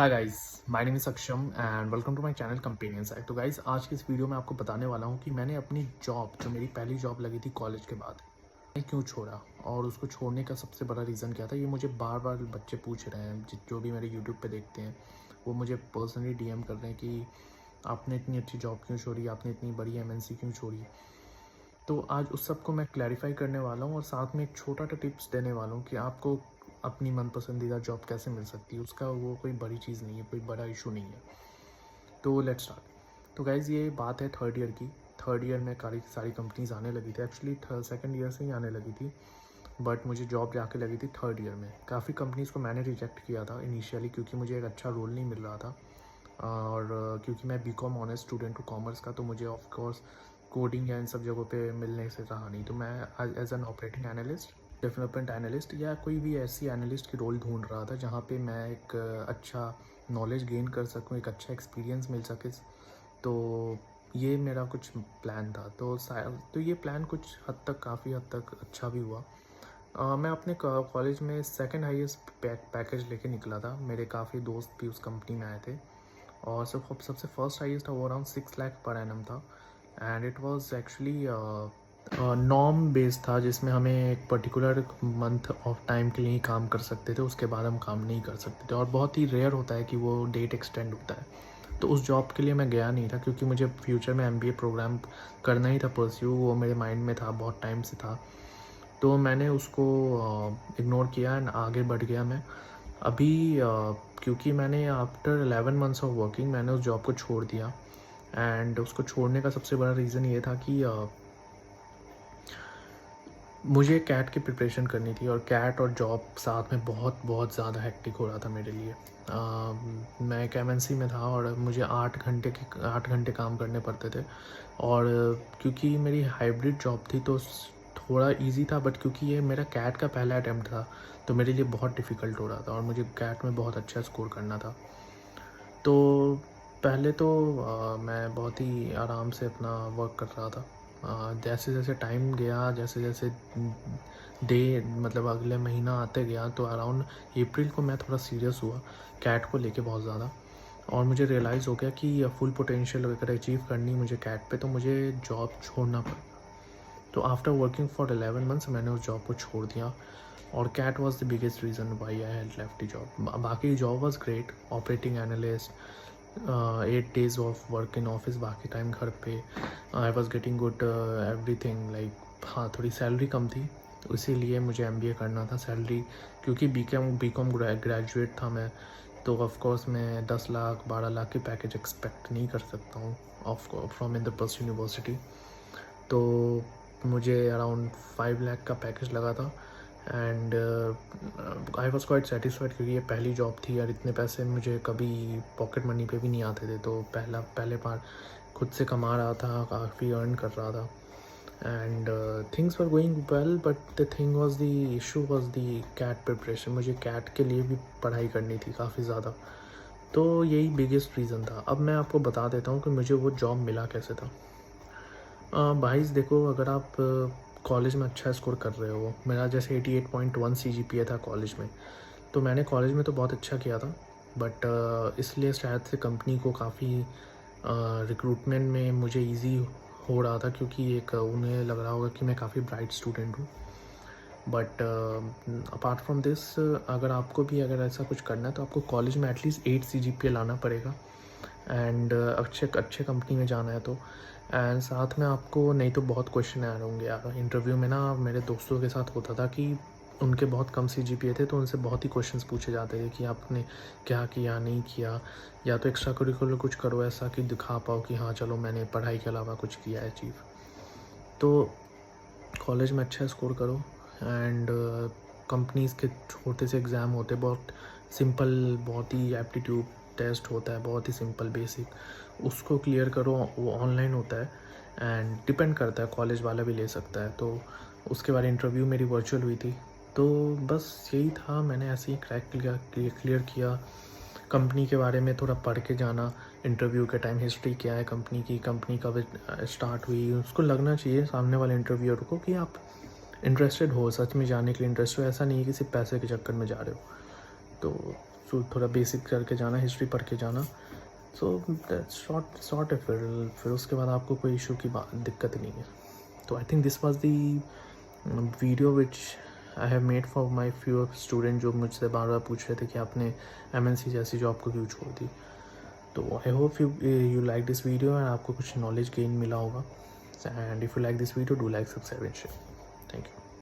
Hi guys, my name is Aksham and welcome to my channel companions. तो guys, आज की इस वीडियो में आपको बताने वाला हूँ कि मैंने अपनी जॉब, जो मेरी पहली जॉब लगी थी कॉलेज के बाद, मैं क्यों छोड़ा और उसको छोड़ने का सबसे बड़ा रीज़न क्या था। ये मुझे बार बार बच्चे पूछ रहे हैं, जो भी मेरे यूट्यूब पे देखते हैं, वो मुझे पर्सनली डीएम कर रहे हैं कि आपने इतनी अच्छी जॉब क्यों छोड़ी, आपने इतनी बड़ी एमएनसी क्यों छोड़ी। तो आज उस सब को मैं क्लैरिफाई करने वाला हूँ और साथ में एक छोटा सा टिप्स देने वाला हूँ कि आपको अपनी मन पसंदीदा जॉब कैसे मिल सकती है। उसका वो कोई बड़ी चीज़ नहीं है, कोई बड़ा इशू नहीं है। तो लेट्स स्टार्ट। तो गाइज़, ये बात है थर्ड ईयर की। थर्ड ईयर में सारी कंपनीज आने लगी थी। एक्चुअली सेकंड ईयर से ही आने लगी थी, बट मुझे जॉब जाके लगी थी थर्ड ईयर में। काफ़ी कंपनीज़ को मैंने रिजेक्ट किया था इनिशियली, क्योंकि मुझे एक अच्छा रोल नहीं मिल रहा था। और क्योंकि मैं बीकॉम ऑनर्स स्टूडेंट हूँ कॉमर्स का, तो मुझे ऑफ कोर्स कोडिंग या इन सब जगहों पे मिलने से रहा नहीं। तो मैं as an operating analyst, development analyst या कोई भी ऐसी एनालिस्ट की रोल ढूंढ रहा था जहाँ पे मैं एक अच्छा नॉलेज गेन कर सकूँ, एक अच्छा एक्सपीरियंस मिल सके। तो ये मेरा कुछ प्लान था। तो ये प्लान कुछ हद तक, काफ़ी हद तक अच्छा भी हुआ। मैं अपने कॉलेज में सेकंड हाईएस्ट पैकेज लेके निकला था। मेरे काफ़ी दोस्त भी उस कंपनी में आए थे और सबसे फर्स्ट हाईएस्ट था, वो अराउंड 6 लाख पर एनम था। And it was actually norm based था, जिसमें हमें एक पर्टिकुलर मंथ ऑफ टाइम के लिए ही काम कर सकते थे, उसके बाद हम काम नहीं कर सकते थे। और बहुत ही रेयर होता है कि वो डेट एक्सटेंड होता है। तो उस जॉब के लिए मैं गया नहीं था, क्योंकि मुझे फ्यूचर में एमबीए प्रोग्राम करना ही था परस्यू, वो मेरे माइंड में था, बहुत टाइम से था। तो मैंने उसको इग्नोर किया एंड आगे बढ़ गया मैं। अभी क्योंकि मैंने आफ्टर 11 मंथ्स ऑफ वर्किंग मैंने उस जॉब को छोड़ दिया। एंड उसको छोड़ने का सबसे बड़ा रीज़न ये था कि मुझे कैट की प्रिपरेशन करनी थी और कैट और जॉब साथ में बहुत बहुत ज़्यादा हेक्टिक हो रहा था मेरे लिए। मैं एक एमएनसी में था और मुझे 8 घंटे काम करने पड़ते थे। और क्योंकि मेरी हाइब्रिड जॉब थी तो थोड़ा इजी था, बट क्योंकि ये मेरा कैट का पहला अटैम्प्ट था तो मेरे लिए बहुत डिफ़िकल्ट हो रहा था और मुझे कैट में बहुत अच्छा स्कोर करना था। तो पहले तो मैं बहुत ही आराम से अपना वर्क कर रहा था। जैसे जैसे टाइम गया, जैसे जैसे डे मतलब अगले महीना आते गया, तो अराउंड अप्रैल को मैं थोड़ा सीरियस हुआ कैट को लेके बहुत ज़्यादा। और मुझे रियलाइज़ हो गया कि फुल पोटेंशियल अगर अचीव करनी मुझे कैट पे, तो मुझे जॉब छोड़ना पड़ा। तो आफ्टर वर्किंग फॉर 11 मंथ्स मैंने उस जॉब को छोड़ दिया। और CAT was the biggest reason why I had left the job. बाकी job was great, operating analyst, 8 days of work in office, बाकी टाइम घर पे। I was getting good everything like. हाँ, थोड़ी सैलरी कम थी, तो इसीलिए मुझे एमबीए करना था। सैलरी क्योंकि बीकॉम ग्रेजुएट था मैं, तो ऑफ कोर्स मैं 10 लाख 12 लाख की पैकेज एक्सपेक्ट नहीं कर सकता हूँ ऑफ फ्रॉम इंद्रप्रस्थ यूनिवर्सिटी। तो मुझे अराउंड 5 लाख का पैकेज लगा था। And I was quite satisfied, क्योंकि ये पहली जॉब थी और इतने पैसे मुझे कभी पॉकेट मनी पे भी नहीं आते थे। तो पहले बार खुद से कमा रहा था, काफ़ी अर्न कर रहा था। And things were going well, but the thing was the issue was the CAT preparation. मुझे कैट के लिए भी पढ़ाई करनी थी काफ़ी ज़्यादा। तो यही बिगेस्ट रीज़न था। अब मैं आपको बता देता हूँ कि मुझे वो जॉब मिला कैसे था। भाई देखो, अगर आप कॉलेज में अच्छा स्कोर कर रहे हो, मेरा जैसे 88.1 CGPA था कॉलेज में, तो मैंने कॉलेज में तो बहुत अच्छा किया था। बट इसलिए शायद से कंपनी को काफ़ी रिक्रूटमेंट में मुझे इजी हो रहा था, क्योंकि एक उन्हें लग रहा होगा कि मैं काफ़ी ब्राइट स्टूडेंट हूँ। बट अपार्ट फ्रॉम दिस, अगर आपको भी अगर ऐसा कुछ करना है तो आपको कॉलेज में एटलीस्ट 8 CGPA लाना पड़ेगा। एंड अच्छे अच्छे कंपनी में जाना है तो। एंड साथ में आपको नहीं तो बहुत क्वेश्चन आ रहे होंगे यार इंटरव्यू में ना। मेरे दोस्तों के साथ होता था कि उनके बहुत कम CGPA थे, तो उनसे बहुत ही क्वेश्चंस पूछे जाते थे कि आपने क्या किया, नहीं किया, या तो एक्स्ट्रा करिकुलर कुछ करो ऐसा कि दिखा पाओ कि हाँ चलो मैंने पढ़ाई के अलावा कुछ किया है अचीव। तो कॉलेज में अच्छा स्कोर करो। एंड कंपनीज़ के छोटे से एग्ज़ाम होते, बहुत सिंपल, बहुत ही एप्टीट्यूड टेस्ट होता है, बहुत ही सिंपल बेसिक, उसको क्लियर करो। वो ऑनलाइन होता है एंड डिपेंड करता है, कॉलेज वाला भी ले सकता है। तो उसके बाद इंटरव्यू मेरी वर्चुअल हुई थी। तो बस यही था, मैंने ऐसे ही क्लियर किया। कंपनी के बारे में थोड़ा पढ़ के जाना, इंटरव्यू के टाइम हिस्ट्री क्या है कंपनी की, कंपनी कब स्टार्ट हुई, उसको लगना चाहिए सामने वाले इंटरव्यूअर को कि आप इंटरेस्टेड हो, सच में जाने के लिए इंटरेस्ट हो, ऐसा नहीं है कि सिर्फ पैसे के चक्कर में जा रहे हो। तो थोड़ा बेसिक करके जाना, हिस्ट्री पढ़ के जाना, सो शॉर्ट है। फिर उसके बाद आपको कोई इशू की दिक्कत नहीं है। तो I think this was the video which I have made for my few student जो मुझसे बार बार पूछ रहे थे कि आपने MNC जैसी जॉब को क्यों छोड़ दी। तो I hope you like this video and आपको कुछ नॉलेज गेन मिला होगा। And if you like this video, do like, subscribe and share. Thank you.